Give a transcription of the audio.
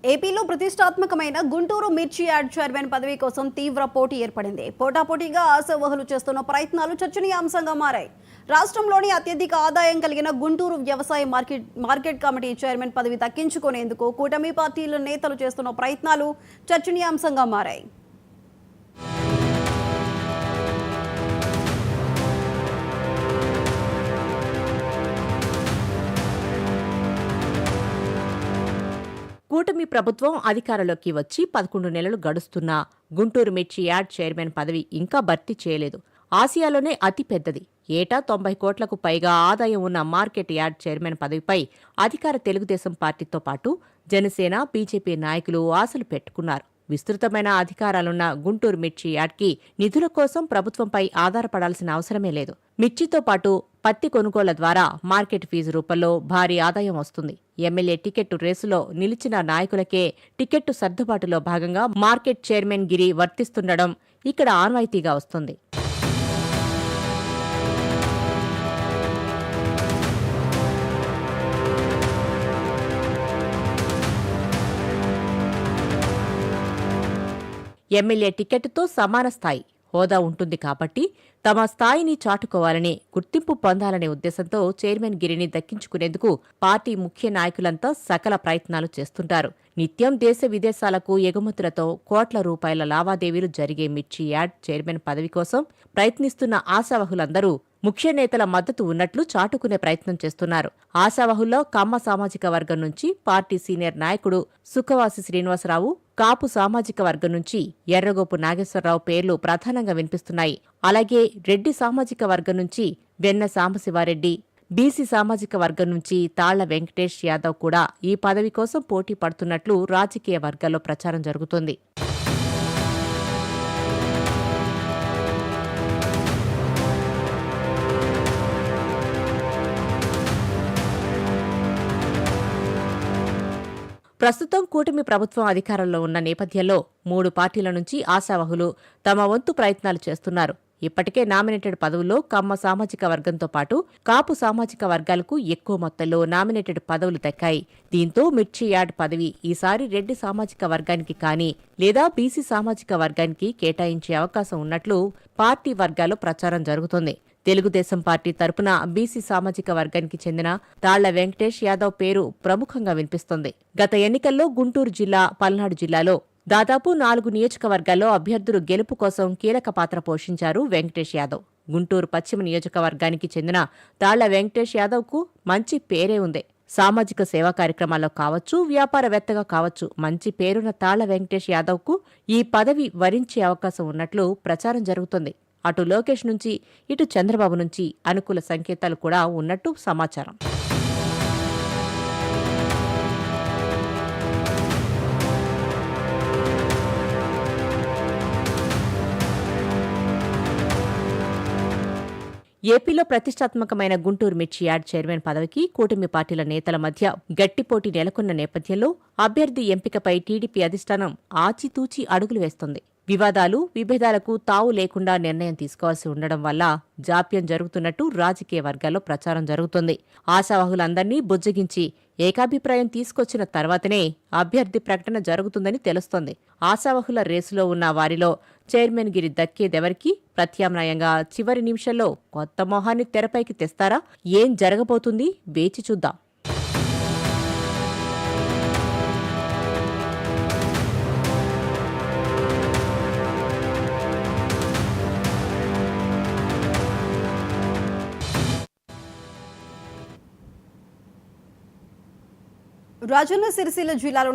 ఏపీలో ప్రతిష్టాత్మకమైన గుంటూరు మిర్చి యార్డ్ చైర్మన్ పదవి కోసం తీవ్ర పోటీ ఏర్పడింది. పోటాపోటీగా ఆశావహులు చేస్తున్న ప్రయత్నాలు చర్చనీయాంశంగా మారాయి. రాష్ట్రంలోని అత్యధిక ఆదాయం కలిగిన గుంటూరు వ్యవసాయ మార్కెట్ కమిటీ చైర్మన్ పదవి దక్కించుకునేందుకు కూటమి పార్టీల నేతలు చేస్తున్న ప్రయత్నాలు చర్చనీయాంశంగా మారాయి. కూటమి ప్రభుత్వం అధికారంలోకి వచ్చి 11 నెలలు గడుస్తున్నా గుంటూరు మిర్చి యార్డ్ చైర్మన్ పదవి ఇంకా భర్తీ చేయలేదు. ఆసియాలోనే అతి పెద్దది, ఏటా 90 కోట్లకు పైగా ఆదాయం ఉన్న మార్కెట్ యార్డ్ చైర్మన్ పదవిపై అధికార తెలుగుదేశం పార్టీతో పాటు జనసేన, బీజేపీ నాయకులు ఆశలు పెట్టుకున్నారు. విస్తృతమైన అధికారాలున్న గుంటూరు మిర్చి యార్డ్కి నిధుల కోసం ప్రభుత్వంపై ఆధారపడాల్సిన అవసరమే లేదు. మిర్చితో పాటు పత్తి కొనుగోళ్ల ద్వారా మార్కెట్ ఫీజు రూపంలో భారీ ఆదాయం వస్తుంది. ఎమ్మెల్యే టికెట్టు రేసులో నిలిచిన నాయకులకే టికెట్టు సర్దుబాటులో భాగంగా మార్కెట్ చైర్మన్ గిరి వర్తిస్తుండడం ఇక్కడ ఆన్వాయితీగా వస్తుంది. ఎమ్మెల్యే టికెట్తో సమాన స్థాయి హోదా ఉంటుంది కాబట్టి తమ స్థాయిని చాటుకోవాలని, గుర్తింపు పొందాలనే ఉద్దేశంతో చైర్మన్ గిరిని దక్కించుకునేందుకు పార్టీ ముఖ్య నాయకులంతా సకల ప్రయత్నాలు చేస్తుంటారు. నిత్యం దేశ విదేశాలకు ఎగుమతులతో కోట్ల రూపాయల లావాదేవీలు జరిగే మిర్చి యార్డ్ చైర్మన్ పదవి కోసం ప్రయత్నిస్తున్న ఆశావహులందరూ ముఖ్య నేతల మద్దతు ఉన్నట్లు చాటుకునే ప్రయత్నం చేస్తున్నారు. ఆశావహుల్లో కమ్మ సామాజిక వర్గం నుంచి పార్టీ సీనియర్ నాయకుడు సుఖవాసి శ్రీనివాసరావు, కాపు సామాజిక వర్గం నుంచి ఎర్రగోపు నాగేశ్వరరావు పేర్లు ప్రధానంగా వినిపిస్తున్నాయి. అలాగే రెడ్డి సామాజిక వర్గం నుంచి వెన్న సాంబశివారెడ్డి, బీసీ సామాజిక వర్గం నుంచి తాళ్ల వెంకటేష్ యాదవ్ కూడా ఈ పదవి కోసం పోటీ పడుతున్నట్లు రాజకీయ వర్గాల్లో ప్రచారం జరుగుతోంది. ప్రస్తుతం కూటమి ప్రభుత్వం అధికారంలో ఉన్న నేపథ్యంలో 3 పార్టీల నుంచి ఆశావహులు తమ వంతు ప్రయత్నాలు చేస్తున్నారు. ఇప్పటికే నామినేటెడ్ పదవుల్లో కమ్మ సామాజిక వర్గంతో పాటు కాపు సామాజిక వర్గాలకు ఎక్కువ మొత్తంలో నామినేటెడ్ పదవులు దక్కాయి. దీంతో మిర్చి యార్డ్ పదవి ఈసారి రెడ్డి సామాజిక వర్గానికి కానీ లేదా బీసీ సామాజిక వర్గానికి కేటాయించే అవకాశం ఉన్నట్లు పార్టీ వర్గాల్లో ప్రచారం జరుగుతోంది. తెలుగుదేశం పార్టీ తరపున బీసీ సామాజిక వర్గానికి చెందిన తాళ్ల వెంకటేష్ యాదవ్ పేరు ప్రముఖంగా వినిపిస్తోంది. గత ఎన్నికల్లో గుంటూరు జిల్లా, పల్నాడు జిల్లాలో దాదాపు 4 నియోజకవర్గాల్లో అభ్యర్థులు గెలుపు కోసం కీలక పాత్ర పోషించారు వెంకటేష్ యాదవ్. గుంటూరు పశ్చిమ నియోజకవర్గానికి చెందిన తాళ్ల వెంకటేష్ యాదవ్కు మంచి పేరే ఉంది. సామాజిక సేవా కార్యక్రమాల్లో కావచ్చు, వ్యాపారవేత్తగా కావచ్చు మంచి పేరున్న తాళ్ల వెంకటేష్ యాదవ్కు ఈ పదవి వరించే అవకాశం ఉన్నట్లు ప్రచారం జరుగుతోంది. అటు లోకేష్ నుంచి, ఇటు చంద్రబాబు నుంచి అనుకూల సంకేతాలు కూడా ఉన్నట్టు సమాచారం. ఏపీలో ప్రతిష్టాత్మకమైన గుంటూరు మిర్చి యార్డ్ చైర్మన్ పదవికి కూటమి పార్టీల నేతల మధ్య గట్టి పోటీ నెలకొన్న నేపథ్యంలో అభ్యర్థి ఎంపికపై టీడీపీ అధిష్టానం ఆచితూచి అడుగులు వేస్తోంది. వివాదాలు, విభేదాలకు తావు లేకుండా నిర్ణయం తీసుకోవాల్సి ఉండడం వల్ల జాప్యం జరుగుతున్నట్టు రాజకీయ వర్గాల్లో ప్రచారం జరుగుతోంది. ఆశావహులందర్నీ బుజ్జగించి ఏకాభిప్రాయం తీసుకొచ్చిన తర్వాతనే అభ్యర్థి ప్రకటన జరుగుతుందని తెలుస్తోంది. ఆశావహుల రేసులో ఉన్న వారిలో చైర్మన్ గిరి దక్కేదెవరికి? ప్రత్యామ్నాయంగా చివరి నిమిషంలో కొత్త మొహాన్ని తెరపైకి తెస్తారా? ఏం జరగబోతుంది? వేచి చూద్దాం. రాజన్న సిరిసిల్ల జిల్లాలో